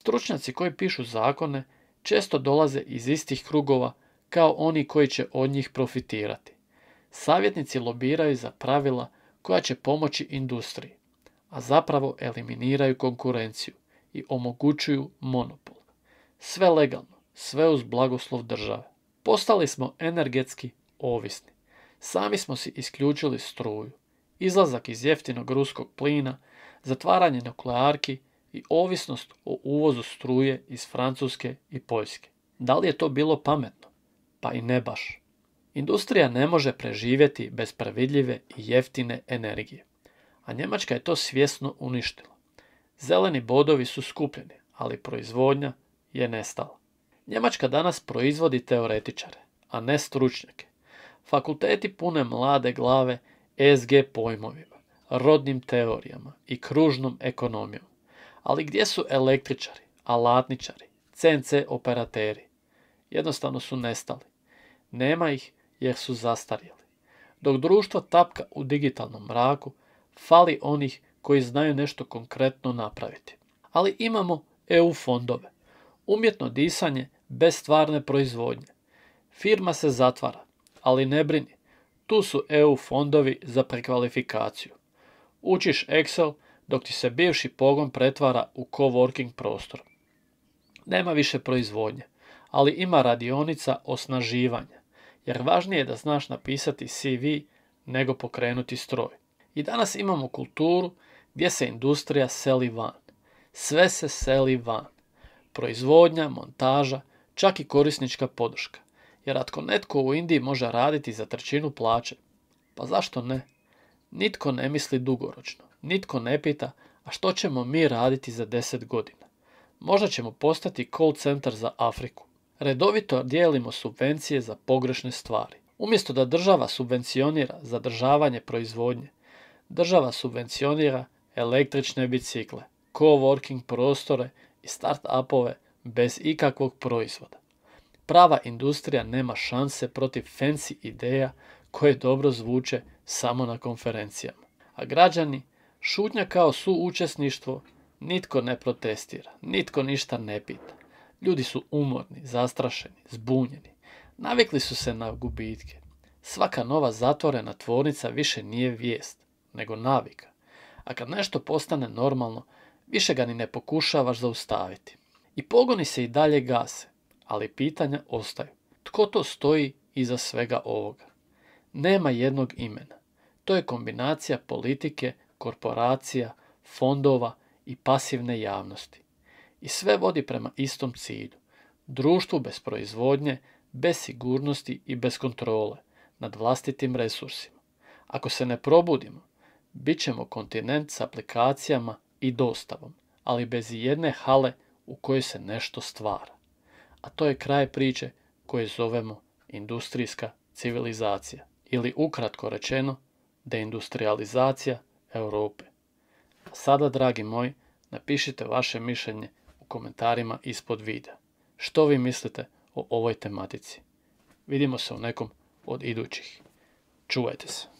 Stručnjaci koji pišu zakone često dolaze iz istih krugova kao oni koji će od njih profitirati. Savjetnici lobiraju za pravila koja će pomoći industriji, a zapravo eliminiraju konkurenciju i omogućuju monopol. Sve legalno, sve uz blagoslov države. Postali smo energetski ovisni. Sami smo si isključili struju, izlazak iz jeftinog ruskog plina, zatvaranje nuklearki i ovisnost o uvozu struje iz Francuske i Poljske. Da li je to bilo pametno? Pa i ne baš. Industrija ne može preživjeti bez previdljive i jeftine energije, a Njemačka je to svjesno uništila. Zeleni bodovi su skupljeni, ali proizvodnja je nestala. Njemačka danas proizvodi teoretičare, a ne stručnjake. Fakulteti pune mlade glave ESG pojmovima, rodnim teorijama i kružnom ekonomijom. Ali gdje su električari, alatničari, CNC operateri? Jednostavno su nestali. Nema ih jer su zastarjeli. Dok društvo tapka u digitalnom mraku, fali onih koji znaju nešto konkretno napraviti. Ali imamo EU fondove. Umjetno disanje bez stvarne proizvodnje. Firma se zatvara, ali ne brini. Tu su EU fondovi za prekvalifikaciju. Učiš Excel dok ti se bivši pogon pretvara u coworking prostor. Nema više proizvodnje, ali ima radionica osnaživanja, jer važnije je da znaš napisati CV nego pokrenuti stroj. I danas imamo kulturu gdje se industrija seli van. Sve se seli van. Proizvodnja, montaža, čak i korisnička podrška. Jer ako netko u Indiji može raditi za trećinu plaće, pa zašto ne? Nitko ne misli dugoročno. Nitko ne pita, a što ćemo mi raditi za 10 godina? Možda ćemo postati call centar za Afriku. Redovito dijelimo subvencije za pogrešne stvari. Umjesto da država subvencionira zadržavanje proizvodnje, država subvencionira električne bicikle, coworking prostore i start-upove bez ikakvog proizvoda. Prava industrija nema šanse protiv fancy ideja koje dobro zvuče samo na konferencijama. A građani, šutnja kao suučesništvo, nitko ne protestira, nitko ništa ne pita. Ljudi su umorni, zastrašeni, zbunjeni. Navikli su se na gubitke. Svaka nova zatvorena tvornica više nije vijest, nego navika. A kad nešto postane normalno, više ga ni ne pokušavaš zaustaviti. I pogoni se i dalje gase, ali pitanja ostaju. Tko to stoji iza svega ovoga? Nema jednog imena. To je kombinacija politike, korporacija, fondova i pasivne javnosti. I sve vodi prema istom cilju. Društvu bez proizvodnje, bez sigurnosti i bez kontrole nad vlastitim resursima. Ako se ne probudimo, bit ćemo kontinent s aplikacijama i dostavom, ali bez jedne hale u kojoj se nešto stvara. A to je kraj priče koje zovemo industrijska civilizacija ili ukratko rečeno deindustrializacija Europe. A sada, dragi moji, napišite vaše mišljenje u komentarima ispod videa. Što vi mislite o ovoj tematici? Vidimo se u nekom od idućih. Čuvajte se.